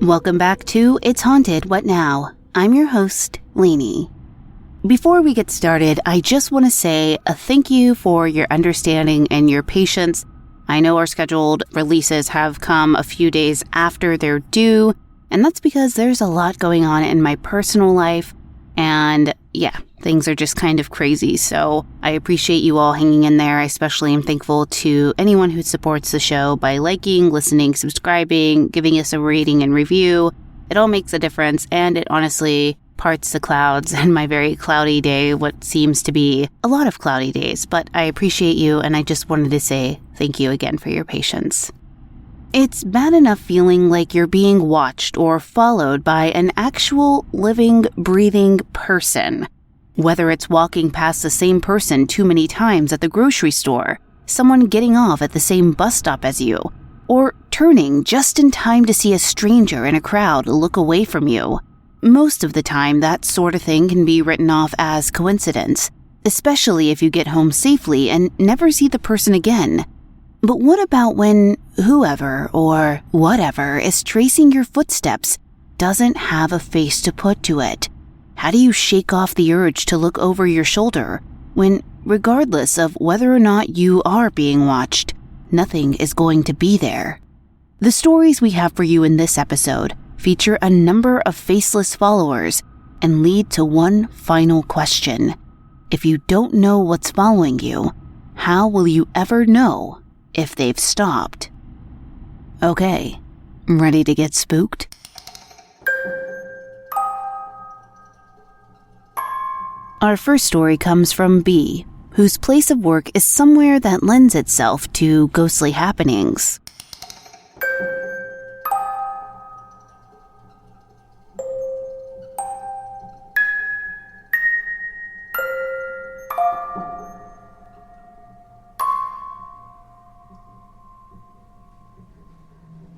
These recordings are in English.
Welcome back to It's Haunted, What Now? I'm your host, Lainey. Before we get started, I just want to say a thank you for your understanding and your patience. I know our scheduled releases have come a few days after they're due, and that's because there's a lot going on in my personal life, and things are just kind of crazy, so I appreciate you all hanging in there. I especially am thankful to anyone who supports the show by liking, listening, subscribing, giving us a rating and review. It all makes a difference, and it honestly parts the clouds in my very cloudy day, what seems to be a lot of cloudy days, but I appreciate you, and I just wanted to say thank you again for your patience. It's bad enough feeling like you're being watched or followed by an actual living, breathing person. Whether it's walking past the same person too many times at the grocery store, someone getting off at the same bus stop as you, or turning just in time to see a stranger in a crowd look away from you. Most of the time, that sort of thing can be written off as coincidence, especially if you get home safely and never see the person again. But what about when whoever or whatever is tracing your footsteps doesn't have a face to put to it? How do you shake off the urge to look over your shoulder when, regardless of whether or not you are being watched, nothing is going to be there? The stories we have for you in this episode feature a number of faceless followers and lead to one final question. If you don't know what's following you, how will you ever know if they've stopped? Okay, ready to get spooked? Our first story comes from B, whose place of work is somewhere that lends itself to ghostly happenings.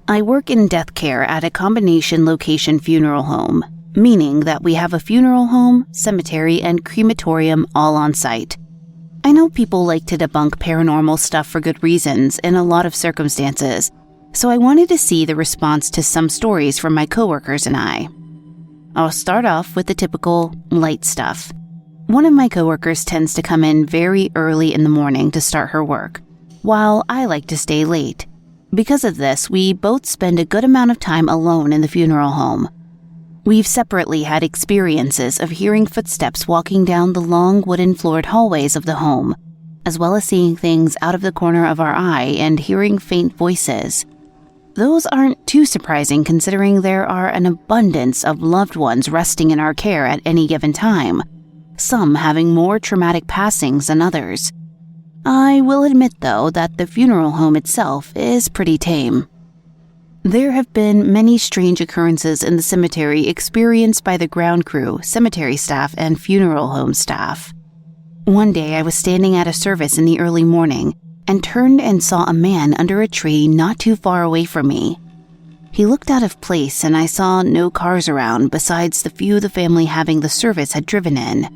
I work in death care at a combination location funeral home, meaning that we have a funeral home, cemetery, and crematorium all on site. I know people like to debunk paranormal stuff for good reasons in a lot of circumstances, so I wanted to see the response to some stories from my coworkers and I. I'll start off with the typical light stuff. One of my coworkers tends to come in very early in the morning to start her work, while I like to stay late. Because of this, we both spend a good amount of time alone in the funeral home. We've separately had experiences of hearing footsteps walking down the long wooden-floored hallways of the home, as well as seeing things out of the corner of our eye and hearing faint voices. Those aren't too surprising considering there are an abundance of loved ones resting in our care at any given time, some having more traumatic passings than others. I will admit, though, that the funeral home itself is pretty tame. There have been many strange occurrences in the cemetery experienced by the ground crew, cemetery staff, and funeral home staff. One day I was standing at a service in the early morning and turned and saw a man under a tree not too far away from me. He looked out of place and I saw no cars around besides the few the family having the service had driven in.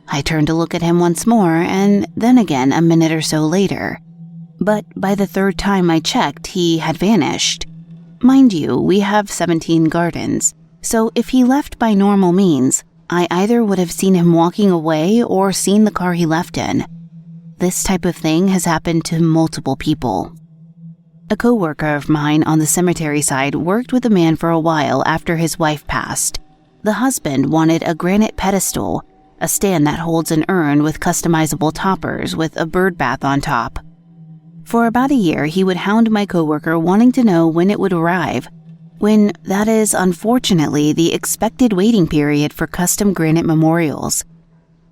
I turned to look at him once more and then again a minute or so later. But by the third time I checked, he had vanished. Mind you, we have 17 gardens, so if he left by normal means, I either would have seen him walking away or seen the car he left in. This type of thing has happened to multiple people. A coworker of mine on the cemetery side worked with a man for a while after his wife passed. The husband wanted a granite pedestal, a stand that holds an urn with customizable toppers with a bird bath on top. For about a year, he would hound my coworker wanting to know when it would arrive, when that is unfortunately the expected waiting period for custom granite memorials.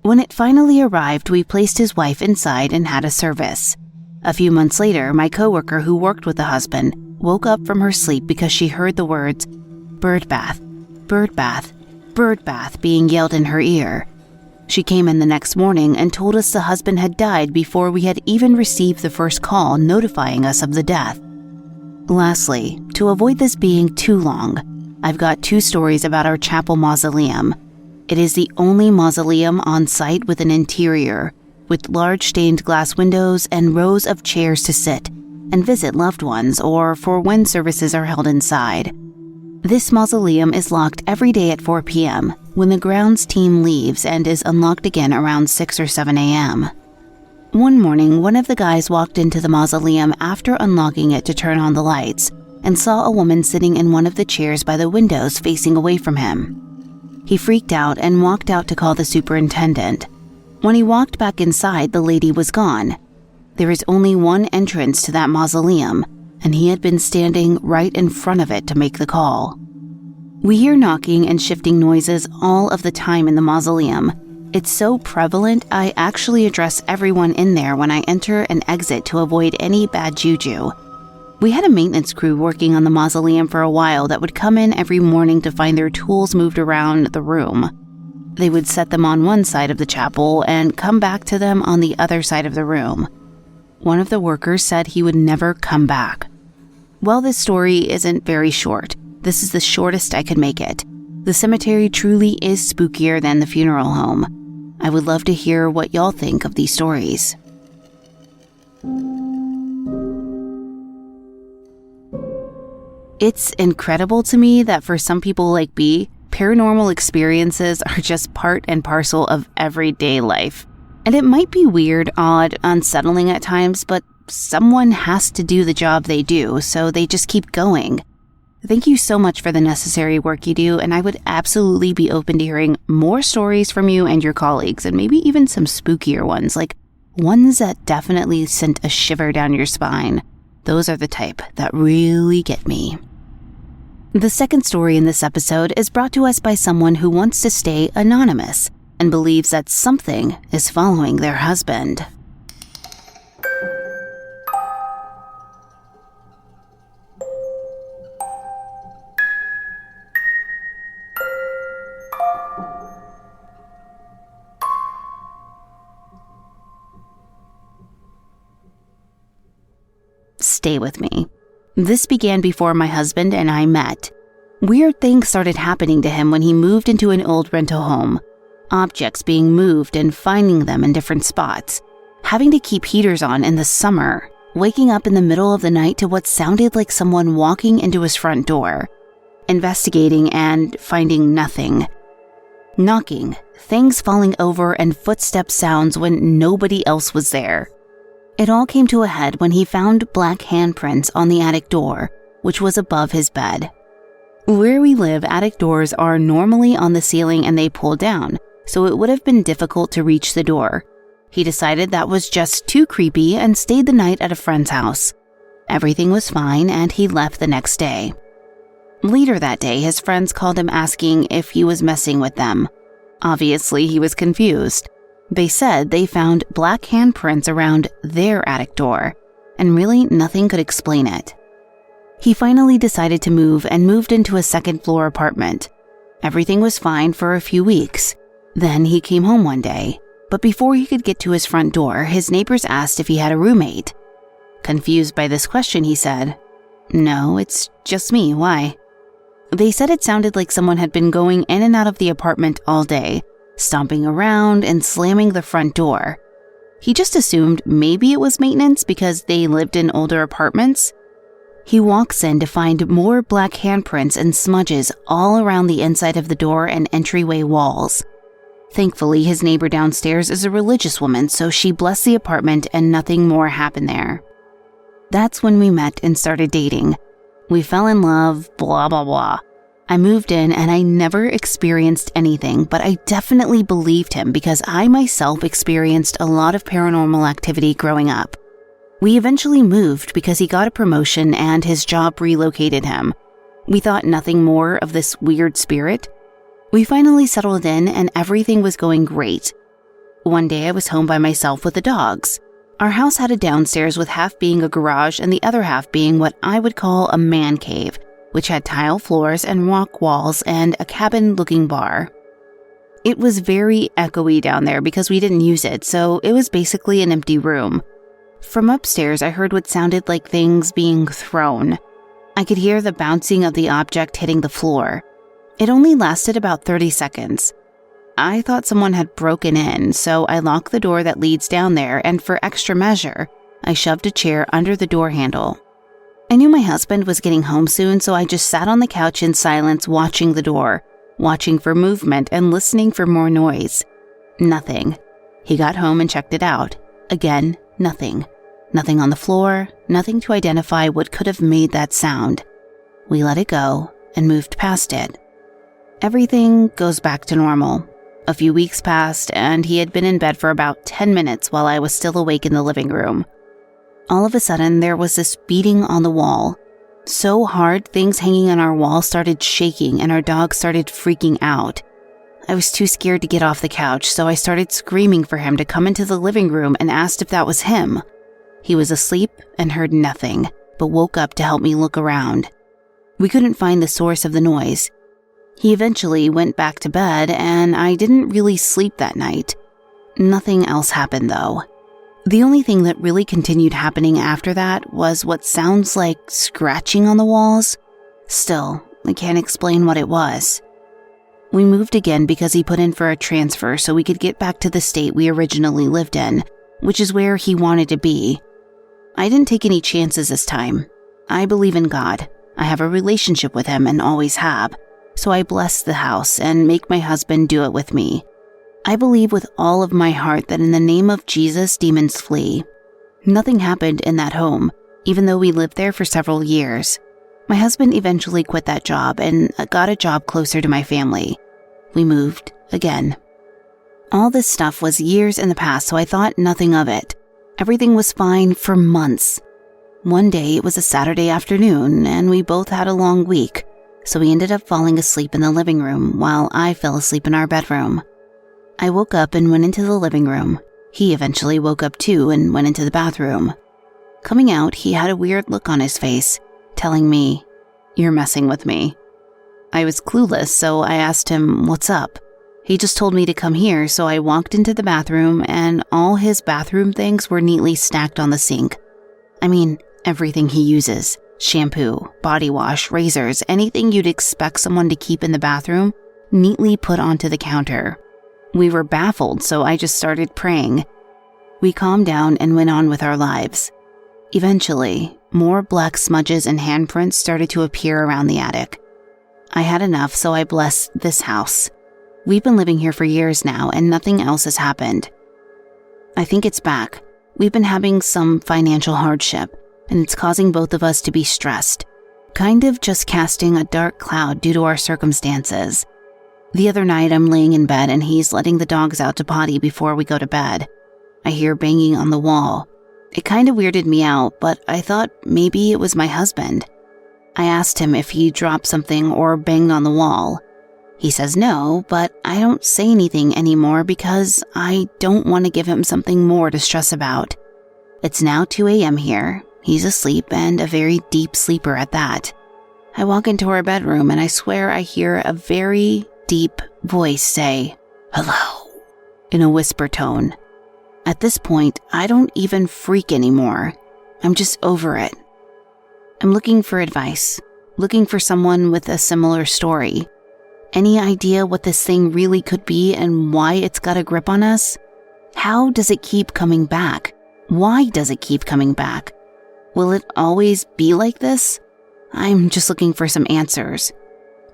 When it finally arrived, we placed his wife inside and had a service. A few months later, my coworker who worked with the husband woke up from her sleep because she heard the words, "bird bath, bird bath, bird bath" being yelled in her ear. She came in the next morning and told us the husband had died before we had even received the first call notifying us of the death. Lastly, to avoid this being too long, I've got 2 stories about our chapel mausoleum. It is the only mausoleum on site with an interior, with large stained glass windows and rows of chairs to sit and visit loved ones or for when services are held inside. This mausoleum is locked every day at 4 p.m. when the grounds team leaves and is unlocked again around 6 or 7 a.m. One morning, one of the guys walked into the mausoleum after unlocking it to turn on the lights and saw a woman sitting in one of the chairs by the windows facing away from him. He freaked out and walked out to call the superintendent. When he walked back inside, the lady was gone. There is only one entrance to that mausoleum, and he had been standing right in front of it to make the call. We hear knocking and shifting noises all of the time in the mausoleum. It's so prevalent, I actually address everyone in there when I enter and exit to avoid any bad juju. We had a maintenance crew working on the mausoleum for a while that would come in every morning to find their tools moved around the room. They would set them on one side of the chapel and come back to them on the other side of the room. One of the workers said he would never come back. Well, this story isn't very short. This is the shortest I could make it. The cemetery truly is spookier than the funeral home. I would love to hear what y'all think of these stories. It's incredible to me that for some people like B, paranormal experiences are just part and parcel of everyday life. And it might be weird, odd, unsettling at times, but someone has to do the job they do, so they just keep going. Thank you so much for the necessary work you do, and I would absolutely be open to hearing more stories from you and your colleagues, and maybe even some spookier ones, like ones that definitely sent a shiver down your spine. Those are the type that really get me. The second story in this episode is brought to us by someone who wants to stay anonymous and believes that something is following their husband. Stay with me. This began before my husband and I met. Weird things started happening to him when he moved into an old rental home. Objects being moved and finding them in different spots. Having to keep heaters on in the summer. Waking up in the middle of the night to what sounded like someone walking into his front door. Investigating and finding nothing. Knocking, things falling over, and footstep sounds when nobody else was there. It all came to a head when he found black handprints on the attic door, which was above his bed. Where we live, attic doors are normally on the ceiling and they pull down, so it would have been difficult to reach the door. He decided that was just too creepy and stayed the night at a friend's house. Everything was fine and he left the next day. Later that day, his friends called him asking if he was messing with them. Obviously, he was confused. They said they found black handprints around their attic door, and really nothing could explain it. He finally decided to move and moved into a second-floor apartment. Everything was fine for a few weeks. Then he came home one day, but before he could get to his front door, his neighbors asked if he had a roommate. Confused by this question, he said, "No, it's just me, why?" They said it sounded like someone had been going in and out of the apartment all day, stomping around and slamming the front door. He just assumed maybe it was maintenance because they lived in older apartments. He walks in to find more black handprints and smudges all around the inside of the door and entryway walls. Thankfully, his neighbor downstairs is a religious woman, so she blessed the apartment and nothing more happened there. That's when we met and started dating. We fell in love, blah, blah, blah. I moved in and I never experienced anything, but I definitely believed him because I myself experienced a lot of paranormal activity growing up. We eventually moved because he got a promotion and his job relocated him. We thought nothing more of this weird spirit. We finally settled in and everything was going great. One day I was home by myself with the dogs. Our house had a downstairs with half being a garage and the other half being what I would call a man cave, which had tile floors and rock walls and a cabin-looking bar. It was very echoey down there because we didn't use it, so it was basically an empty room. From upstairs, I heard what sounded like things being thrown. I could hear the bouncing of the object hitting the floor. It only lasted about 30 seconds. I thought someone had broken in, so I locked the door that leads down there, and for extra measure, I shoved a chair under the door handle. I knew my husband was getting home soon, so I just sat on the couch in silence watching the door, watching for movement and listening for more noise. Nothing. He got home and checked it out. Again, nothing. Nothing on the floor, nothing to identify what could have made that sound. We let it go and moved past it. Everything goes back to normal. A few weeks passed, and he had been in bed for about 10 minutes while I was still awake in the living room. All of a sudden, there was this beating on the wall. So hard, things hanging on our wall started shaking and our dog started freaking out. I was too scared to get off the couch, so I started screaming for him to come into the living room and asked if that was him. He was asleep and heard nothing, but woke up to help me look around. We couldn't find the source of the noise. He eventually went back to bed, and I didn't really sleep that night. Nothing else happened, though. The only thing that really continued happening after that was what sounds like scratching on the walls. Still, I can't explain what it was. We moved again because he put in for a transfer so we could get back to the state we originally lived in, which is where he wanted to be. I didn't take any chances this time. I believe in God. I have a relationship with him and always have, so I bless the house and make my husband do it with me. I believe with all of my heart that in the name of Jesus, demons flee. Nothing happened in that home, even though we lived there for several years. My husband eventually quit that job and got a job closer to my family. We moved again. All this stuff was years in the past, so I thought nothing of it. Everything was fine for months. One day, it was a Saturday afternoon, and we both had a long week, so we ended up falling asleep in the living room while I fell asleep in our bedroom. I woke up and went into the living room. He eventually woke up too and went into the bathroom. Coming out, he had a weird look on his face, telling me, "You're messing with me." I was clueless, so I asked him, "What's up?" He just told me to come here, so I walked into the bathroom and all his bathroom things were neatly stacked on the sink. I mean, everything he uses. Shampoo, body wash, razors, anything you'd expect someone to keep in the bathroom, neatly put onto the counter. We were baffled, so I just started praying. We calmed down and went on with our lives. Eventually, more black smudges and handprints started to appear around the attic. I had enough, so I blessed this house. We've been living here for years now, and nothing else has happened. I think it's back. We've been having some financial hardship, and it's causing both of us to be stressed, kind of just casting a dark cloud due to our circumstances. The other night, I'm laying in bed and he's letting the dogs out to potty before we go to bed. I hear banging on the wall. It kind of weirded me out, but I thought maybe it was my husband. I asked him if he dropped something or banged on the wall. He says no, but I don't say anything anymore because I don't want to give him something more to stress about. It's now 2 a.m. here. He's asleep and a very deep sleeper at that. I walk into our bedroom and I swear I hear a very deep voice say, "Hello," in a whisper tone. At this point, I don't even freak anymore. I'm just over it. I'm looking for advice, looking for someone with a similar story. Any idea what this thing really could be and why it's got a grip on us? How does it keep coming back? Why does it keep coming back? Will it always be like this? I'm just looking for some answers.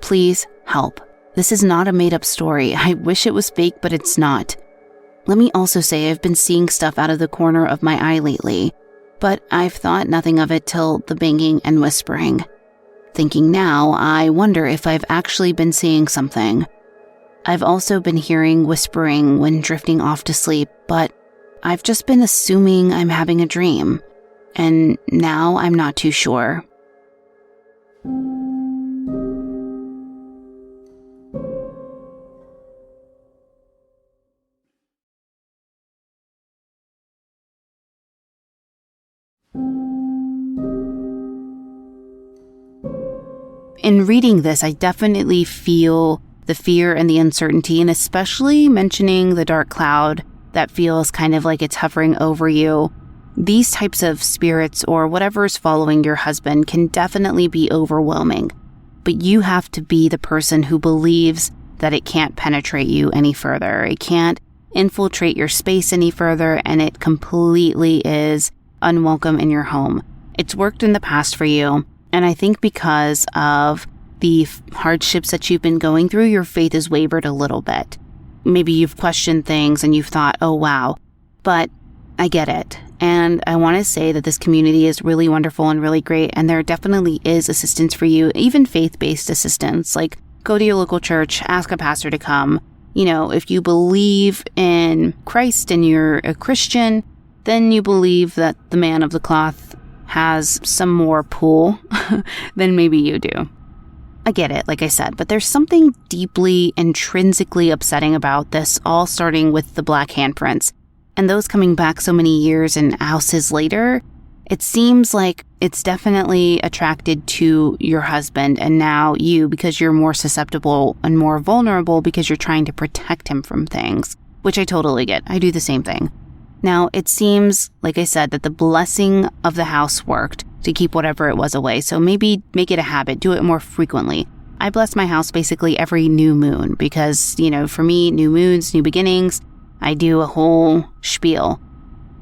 Please help. This is not a made-up story. I wish it was fake, but it's not. Let me also say I've been seeing stuff out of the corner of my eye lately, but I've thought nothing of it till the banging and whispering. Thinking now, I wonder if I've actually been seeing something. I've also been hearing whispering when drifting off to sleep, but I've just been assuming I'm having a dream, and now I'm not too sure. In reading this, I definitely feel the fear and the uncertainty, and especially mentioning the dark cloud that feels kind of like it's hovering over you. These types of spirits or whatever's following your husband can definitely be overwhelming, but you have to be the person who believes that it can't penetrate you any further. It can't infiltrate your space any further, and it completely is unwelcome in your home. It's worked in the past for you, and I think because of the hardships that you've been going through, your faith has wavered a little bit. Maybe you've questioned things and you've thought, oh wow, but I get it. And I want to say that this community is really wonderful and really great, and there definitely is assistance for you, even faith-based assistance. Like, go to your local church, ask a pastor to come. You know, if you believe in Christ and you're a Christian, then you believe that the man of the cloth has some more pull than maybe you do. I get it, like I said, but there's something deeply, intrinsically upsetting about this, all starting with the black handprints. And those coming back so many years and houses later, it seems like it's definitely attracted to your husband and now you, because you're more susceptible and more vulnerable because you're trying to protect him from things, which I totally get. I do the same thing. Now, it seems, like I said, that the blessing of the house worked to keep whatever it was away. So maybe make it a habit, do it more frequently. I bless my house basically every new moon because, for me, new moons, new beginnings, I do a whole spiel.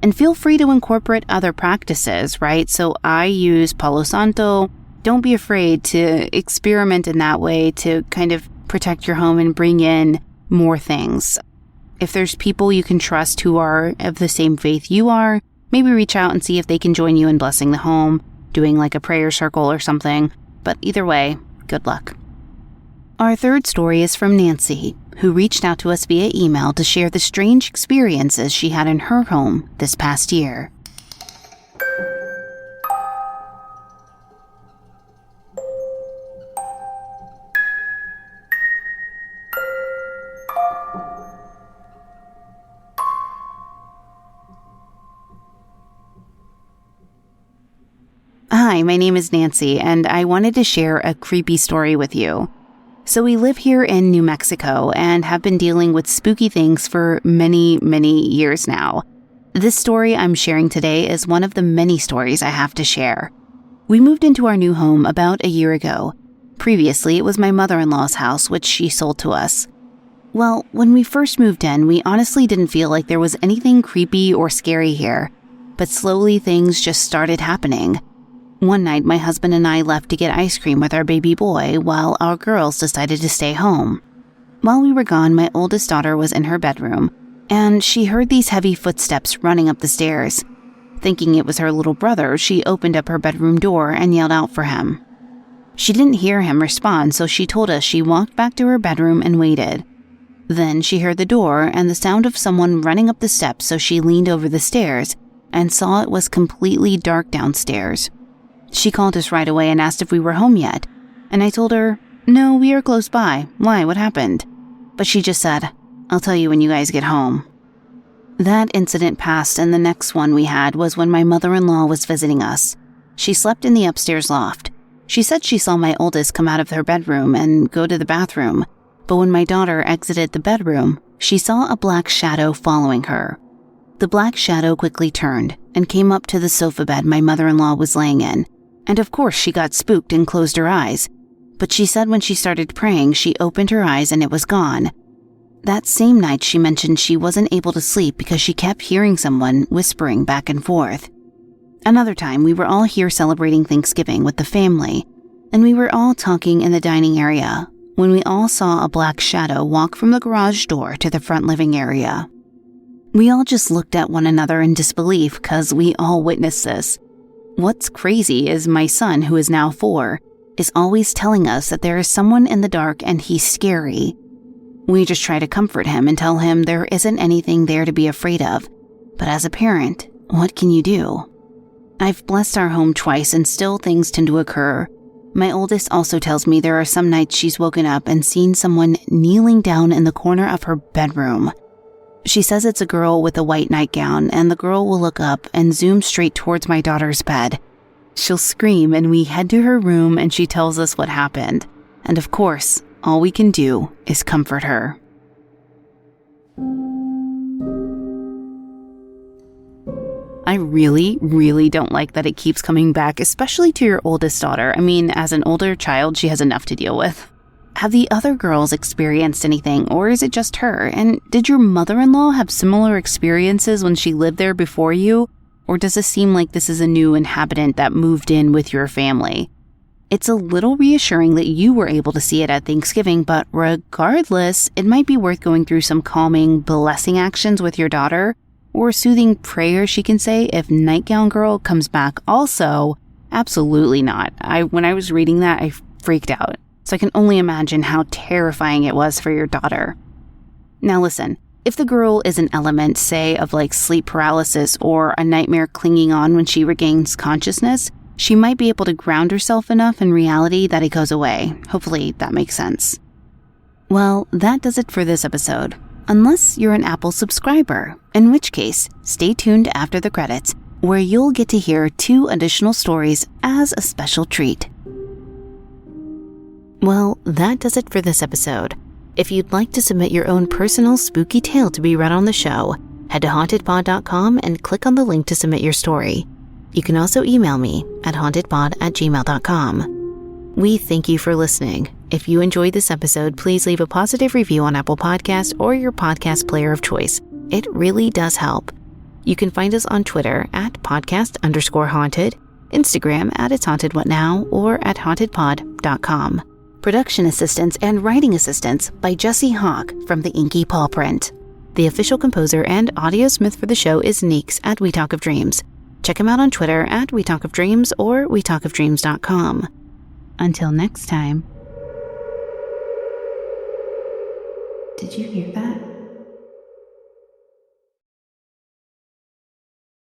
And feel free to incorporate other practices, right? So I use Palo Santo. Don't be afraid to experiment in that way to kind of protect your home and bring in more things. If there's people you can trust who are of the same faith you are, maybe reach out and see if they can join you in blessing the home, doing like a prayer circle or something. But either way, good luck. Our third story is from Nancy, who reached out to us via email to share the strange experiences she had in her home this past year. Hi, my name is Nancy, and I wanted to share a creepy story with you. So we live here in New Mexico and have been dealing with spooky things for many, many years now. This story I'm sharing today is one of the many stories I have to share. We moved into our new home about a year ago. Previously, it was my mother-in-law's house, which she sold to us. Well, when we first moved in, we honestly didn't feel like there was anything creepy or scary here, but slowly things just started happening. One night, my husband and I left to get ice cream with our baby boy while our girls decided to stay home. While we were gone, my oldest daughter was in her bedroom, and she heard these heavy footsteps running up the stairs. Thinking it was her little brother, she opened up her bedroom door and yelled out for him. She didn't hear him respond, so she told us she walked back to her bedroom and waited. Then she heard the door and the sound of someone running up the steps, so she leaned over the stairs and saw it was completely dark downstairs. She called us right away and asked if we were home yet, and I told her, "No, we are close by. Why, what happened?" But she just said, "I'll tell you when you guys get home." That incident passed, and the next one we had was when my mother-in-law was visiting us. She slept in the upstairs loft. She said she saw my oldest come out of her bedroom and go to the bathroom, but when my daughter exited the bedroom, she saw a black shadow following her. The black shadow quickly turned and came up to the sofa bed my mother-in-law was laying in. And of course, she got spooked and closed her eyes. But she said when she started praying, she opened her eyes and it was gone. That same night, she mentioned she wasn't able to sleep because she kept hearing someone whispering back and forth. Another time, we were all here celebrating Thanksgiving with the family, and we were all talking in the dining area when we all saw a black shadow walk from the garage door to the front living area. We all just looked at one another in disbelief because we all witnessed this. What's crazy is my son, who is now 4, is always telling us that there is someone in the dark and he's scary. We just try to comfort him and tell him there isn't anything there to be afraid of. But as a parent, what can you do? I've blessed our home twice and still things tend to occur. My oldest also tells me there are some nights she's woken up and seen someone kneeling down in the corner of her bedroom. She says it's a girl with a white nightgown, and the girl will look up and zoom straight towards my daughter's bed. She'll scream, and we head to her room, and she tells us what happened. And of course, all we can do is comfort her. I really, really don't like that it keeps coming back, especially to your oldest daughter. I mean, as an older child, she has enough to deal with. Have the other girls experienced anything, or is it just her? And did your mother-in-law have similar experiences when she lived there before you? or does it seem like this is a new inhabitant that moved in with your family? It's a little reassuring that you were able to see it at Thanksgiving, but regardless, it might be worth going through some calming blessing actions with your daughter, or soothing prayers she can say if Nightgown Girl comes back also. Absolutely not. When I was reading that, I freaked out. So I can only imagine how terrifying it was for your daughter. Now listen, if the girl is an element, say, of like sleep paralysis or a nightmare clinging on when she regains consciousness, she might be able to ground herself enough in reality that it goes away. Hopefully that makes sense. Well, that does it for this episode. Unless you're an Apple subscriber, in which case, stay tuned after the credits, where you'll get to hear 2 additional stories as a special treat. Well, that does it for this episode. If you'd like to submit your own personal spooky tale to be read on the show, head to hauntedpod.com and click on the link to submit your story. You can also email me at hauntedpod@gmail.com. We thank you for listening. If you enjoyed this episode, please leave a positive review on Apple Podcasts or your podcast player of choice. It really does help. You can find us on Twitter at podcast_haunted, Instagram at It's Haunted What Now, or at hauntedpod.com. Production assistance and writing assistance by Jesse Hawke from the Inky Pawprint. The official composer and audiosmith for the show is Neeks at We Talk of Dreams. Check him out on Twitter at We Talk of Dreams or wetalkofdreams.com. Until next time. Did you hear that?